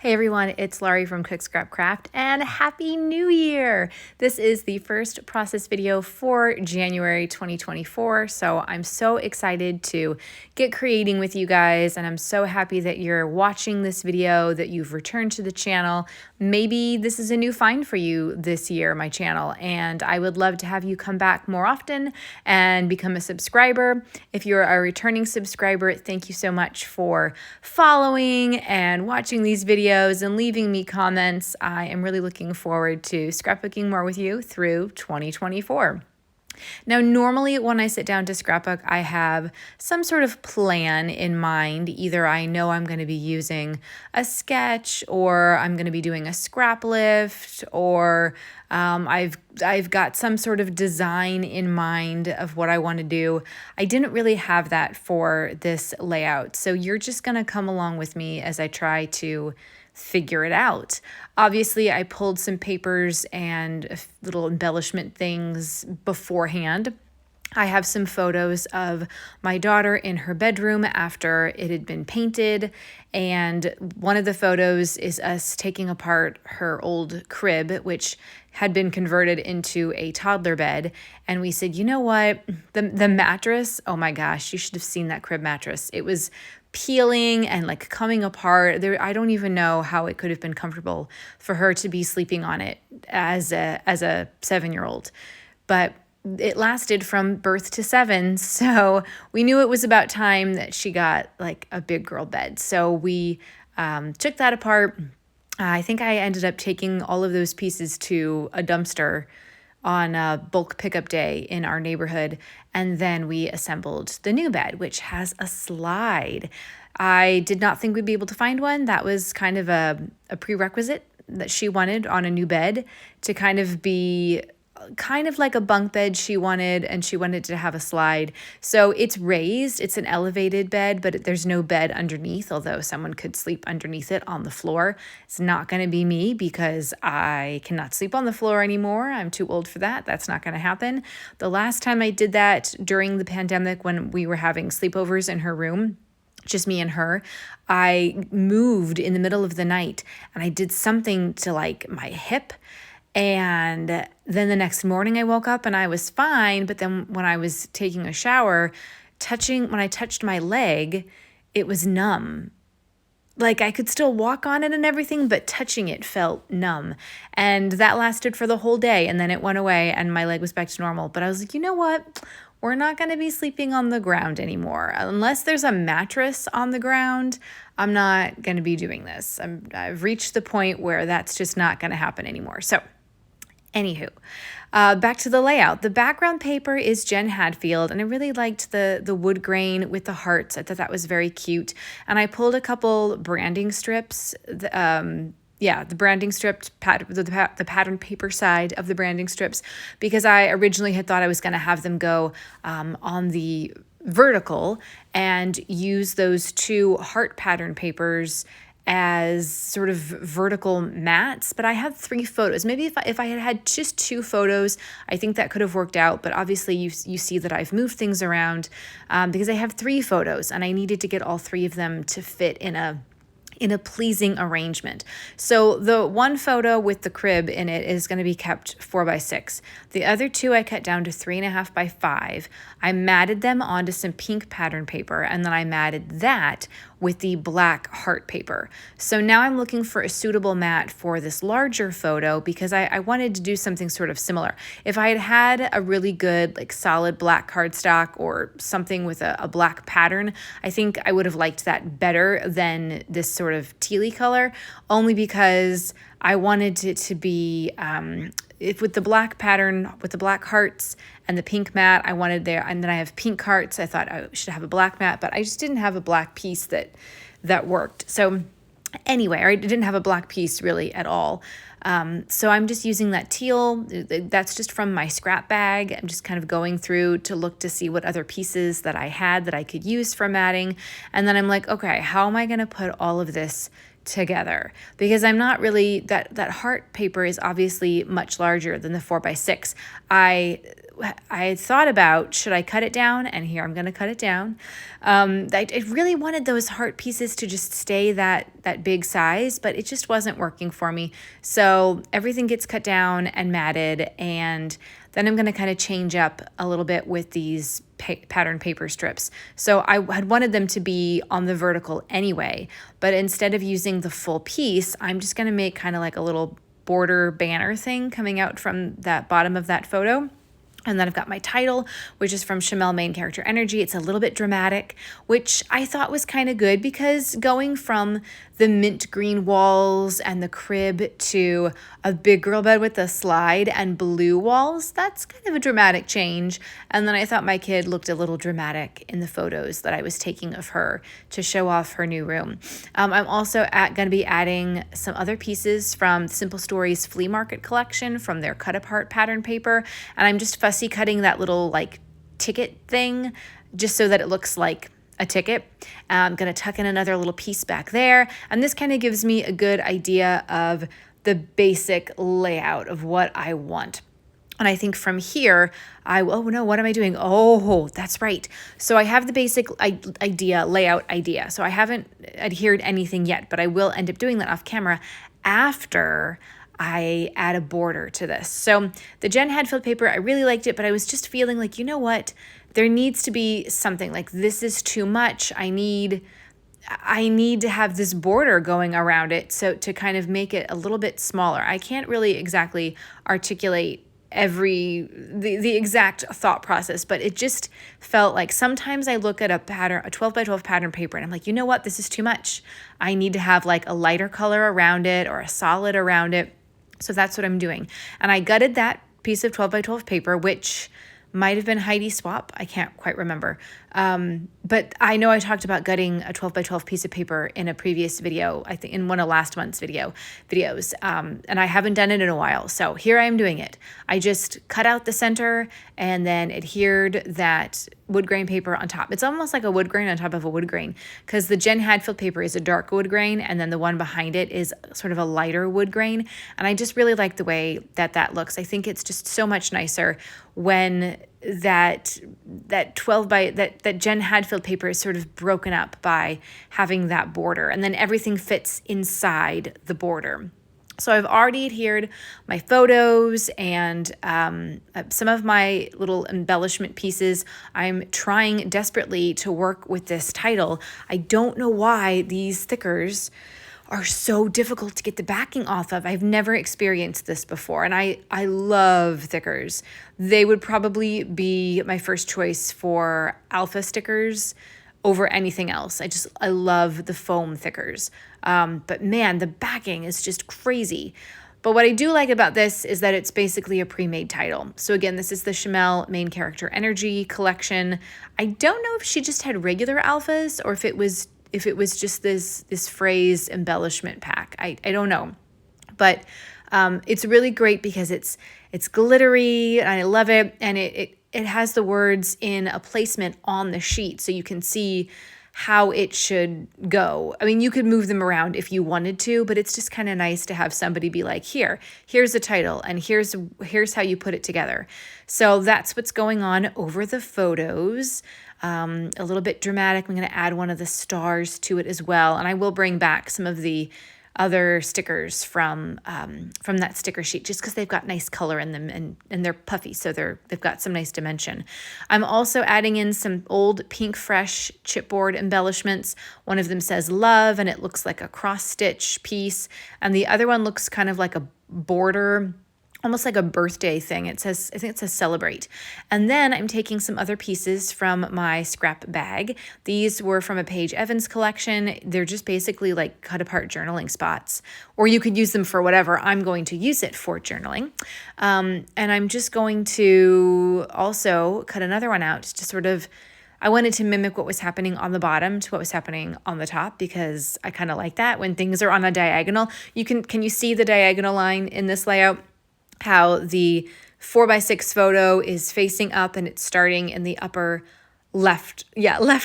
Hey everyone, it's Laurie from Cook Scrap Craft and Happy New Year! This is the first process video for January 2024, so I'm so excited to get creating with you guys, and I'm so happy that you're watching this video, that you've returned to the channel. Maybe this is a new find for you this year, my channel, and I would love to have you come back more often and become a subscriber. If you're a returning subscriber, thank you so much for following and watching these videos and leaving me comments. I am really looking forward to scrapbooking more with you through 2024. Now, normally when I sit down to scrapbook, I have some sort of plan in mind. Either I know I'm going to be using a sketch, or I'm going to be doing a scrap lift, or I've got some sort of design in mind of what I want to do. I didn't really have that for this layout, so you're just going to come along with me as I try to figure it out. Obviously, I pulled some papers and little embellishment things beforehand. I have some photos of my daughter in her bedroom after it had been painted, and one of the photos is us taking apart her old crib, which had been converted into a toddler bed. And we said, you know what, the mattress, oh my gosh, you should have seen that crib mattress. It was peeling and like coming apart. I don't even know how it could have been comfortable for her to be sleeping on it as a 7-year-old. But it lasted from birth to 7, so we knew it was about time that she got like a big girl bed. So we took that apart. I think I ended up taking all of those pieces to a dumpster on a bulk pickup day in our neighborhood, and then we assembled the new bed, which has a slide. I did not think we'd be able to find one. That was kind of a prerequisite that she wanted on a new bed, to kind of be kind of like a bunk bed she wanted, and she wanted to have a slide. So it's raised, it's an elevated bed, but there's no bed underneath, although someone could sleep underneath it on the floor. It's not going to be me because I cannot sleep on the floor anymore. I'm too old for that. That's not going to happen. The last time I did that during the pandemic, when we were having sleepovers in her room, just me and her, I moved in the middle of the night and I did something to like my hip. And then the next morning I woke up and I was fine. But then when I was taking a shower, when I touched my leg, it was numb. Like I could still walk on it and everything, but touching it felt numb. And that lasted for the whole day. And then it went away and my leg was back to normal. But I was like, you know what? We're not going to be sleeping on the ground anymore. Unless there's a mattress on the ground, I'm not going to be doing this. I've reached the point where that's just not going to happen anymore. So anywho, back to the layout. The background paper is Jen Hadfield, and I really liked the wood grain with the hearts. I thought that was very cute. And I pulled a couple branding strips, the branding strip, the pattern paper side of the branding strips, because I originally had thought I was going to have them go on the vertical and use those 2 heart pattern papers as sort of vertical mats. But I had 3 photos. Maybe if I had had just 2 photos, I think that could have worked out. But obviously you see that I've moved things around because I have 3 photos and I needed to get all 3 of them to fit in a pleasing arrangement. So the one photo with the crib in it is going to be kept 4x6. The other 2 I cut down to 3.5x5. I matted them onto some pink pattern paper, and then I matted that with the black heart paper. So now I'm looking for a suitable mat for this larger photo because I wanted to do something sort of similar. If I had had a really good like solid black cardstock or something with a black pattern, I think I would have liked that better than this sort of tealy color, only because I wanted it to be with the black pattern, with the black hearts and the pink mat, I wanted there, and then I have pink hearts. I thought I should have a black mat, but I just didn't have a black piece that worked. So anyway, I didn't have a black piece really at all. So I'm just using that teal. That's just from my scrap bag. I'm just kind of going through to look to see what other pieces that I had that I could use for matting. And then I'm like, okay, how am I going to put all of this together? Because I'm not really, that heart paper is obviously much larger than the 4x6. I had thought about, should I cut it down? And here I'm going to cut it down. I really wanted those heart pieces to just stay that big size, but it just wasn't working for me. So everything gets cut down and matted, and then I'm going to kind of change up a little bit with these pattern paper strips. So I had wanted them to be on the vertical anyway, but instead of using the full piece, I'm just going to make kind of like a little border banner thing coming out from that bottom of that photo. And then I've got my title, which is from Chamel Main Character Energy. It's a little bit dramatic, which I thought was kind of good because going from the mint green walls and the crib to a big girl bed with a slide and blue walls, that's kind of a dramatic change. And then I thought my kid looked a little dramatic in the photos that I was taking of her to show off her new room. I'm also going to be adding some other pieces from Simple Stories Flea Market collection from their cut apart pattern paper. And I'm just fussy cutting that little like ticket thing just so that it looks like a ticket. I'm going to tuck in another little piece back there. And this kind of gives me a good idea of the basic layout of what I want. And I think from here, oh no, what am I doing? Oh, that's right. So I have the basic layout idea. So I haven't adhered anything yet, but I will end up doing that off camera after I add a border to this. So the Jen Hadfield paper, I really liked it, but I was just feeling like, you know what? There needs to be something like this is too much. I need to have this border going around it so to kind of make it a little bit smaller. I can't really exactly articulate the exact thought process, but it just felt like sometimes I look at a 12 by 12 pattern paper, and I'm like, you know what? This is too much. I need to have like a lighter color around it or a solid around it. So that's what I'm doing. And I gutted that piece of 12 by 12 paper, which might have been Heidi Swap. I can't quite remember. But I know I talked about gutting a 12 by 12 piece of paper in a previous video, I think in one of last month's videos. And I haven't done it in a while. So here I am doing it. I just cut out the center and then adhered that wood grain paper on top. It's almost like a wood grain on top of a wood grain because the Jen Hadfield paper is a dark wood grain and then the one behind it is sort of a lighter wood grain. And I just really like the way that looks. I think it's just so much nicer when that Jen Hadfield paper is sort of broken up by having that border, and then everything fits inside the border. So I've already adhered my photos and some of my little embellishment pieces. I'm trying desperately to work with this title. I don't know why these stickers are so difficult to get the backing off of. I've never experienced this before, and I love thickers. They would probably be my first choice for alpha stickers over anything else. I love the foam thickers. But man, the backing is just crazy. But what I do like about this is that it's basically a pre-made title. So again, this is the Chamel Main Character Energy collection. I don't know if she just had regular alphas or if it was just this phrase embellishment pack. I don't know. But it's really great because it's glittery and I love it. And it has the words in a placement on the sheet so you can see how it should go. I mean, you could move them around if you wanted to, but it's just kind of nice to have somebody be like, here's the title and here's how you put it together. So that's what's going on over the photos. A little bit dramatic. I'm going to add one of the stars to it as well. And I will bring back some of the other stickers from that sticker sheet just because they've got nice color in them and they're puffy, so they've got some nice dimension. I'm also adding in some old Pink Fresh chipboard embellishments. One of them says love and it looks like a cross stitch piece, and the other one looks kind of like a border, almost like a birthday thing. I think it says celebrate. And then I'm taking some other pieces from my scrap bag. These were from a Paige Evans collection. They're just basically like cut apart journaling spots, or you could use them for whatever. I'm going to use it for journaling. And I'm just going to also cut another one out to sort of, I wanted to mimic what was happening on the bottom to what was happening on the top because I kind of like that when things are on a diagonal. Can you see the diagonal line in this layout? How the 4x6 photo is facing up and it's starting in the upper left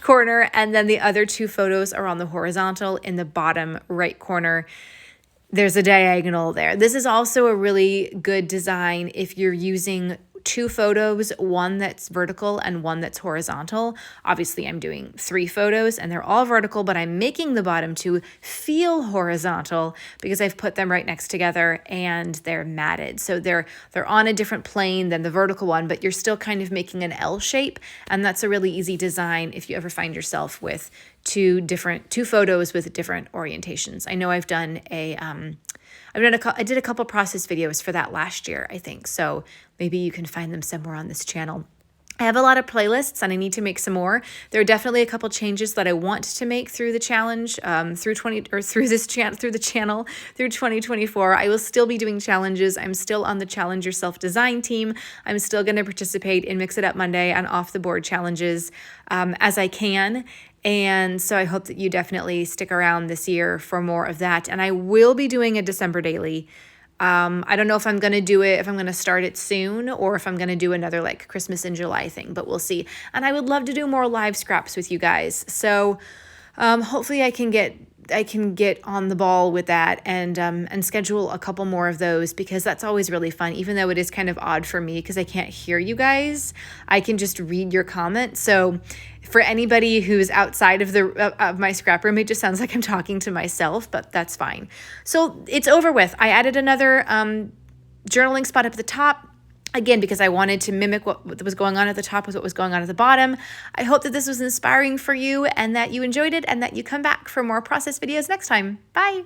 corner, and then the other two photos are on the horizontal in the bottom right corner. There's a diagonal there. This is also a really good design if you're using 2 photos, one that's vertical and one that's horizontal. Obviously, I'm doing 3 photos and they're all vertical, but I'm making the bottom 2 feel horizontal because I've put them right next together and they're matted. So they're on a different plane than the vertical one, but you're still kind of making an L shape. And that's a really easy design if you ever find yourself with two photos with different orientations. I know I did a couple process videos for that last year, I think. So maybe you can find them somewhere on this channel. I have a lot of playlists and I need to make some more. There are definitely a couple changes that I want to make through the challenge, through the channel through 2024. I will still be doing challenges. I'm still on the Challenge Yourself design team. I'm still going to participate in Mix It Up Monday and off the board challenges as I can. And so I hope that you definitely stick around this year for more of that. And I will be doing a December daily. I don't know if I'm going to do it, if I'm going to start it soon, or if I'm going to do another like Christmas in July thing, but we'll see. And I would love to do more live scraps with you guys. So hopefully I can get on the ball with that and schedule a couple more of those, because that's always really fun, even though it is kind of odd for me because I can't hear you guys. I can just read your comments. So for anybody who's outside of my scrap room, it just sounds like I'm talking to myself, but that's fine. So it's over with. I added another journaling spot up at the top. Again, because I wanted to mimic what was going on at the top with what was going on at the bottom. I hope that this was inspiring for you and that you enjoyed it and that you come back for more process videos next time. Bye.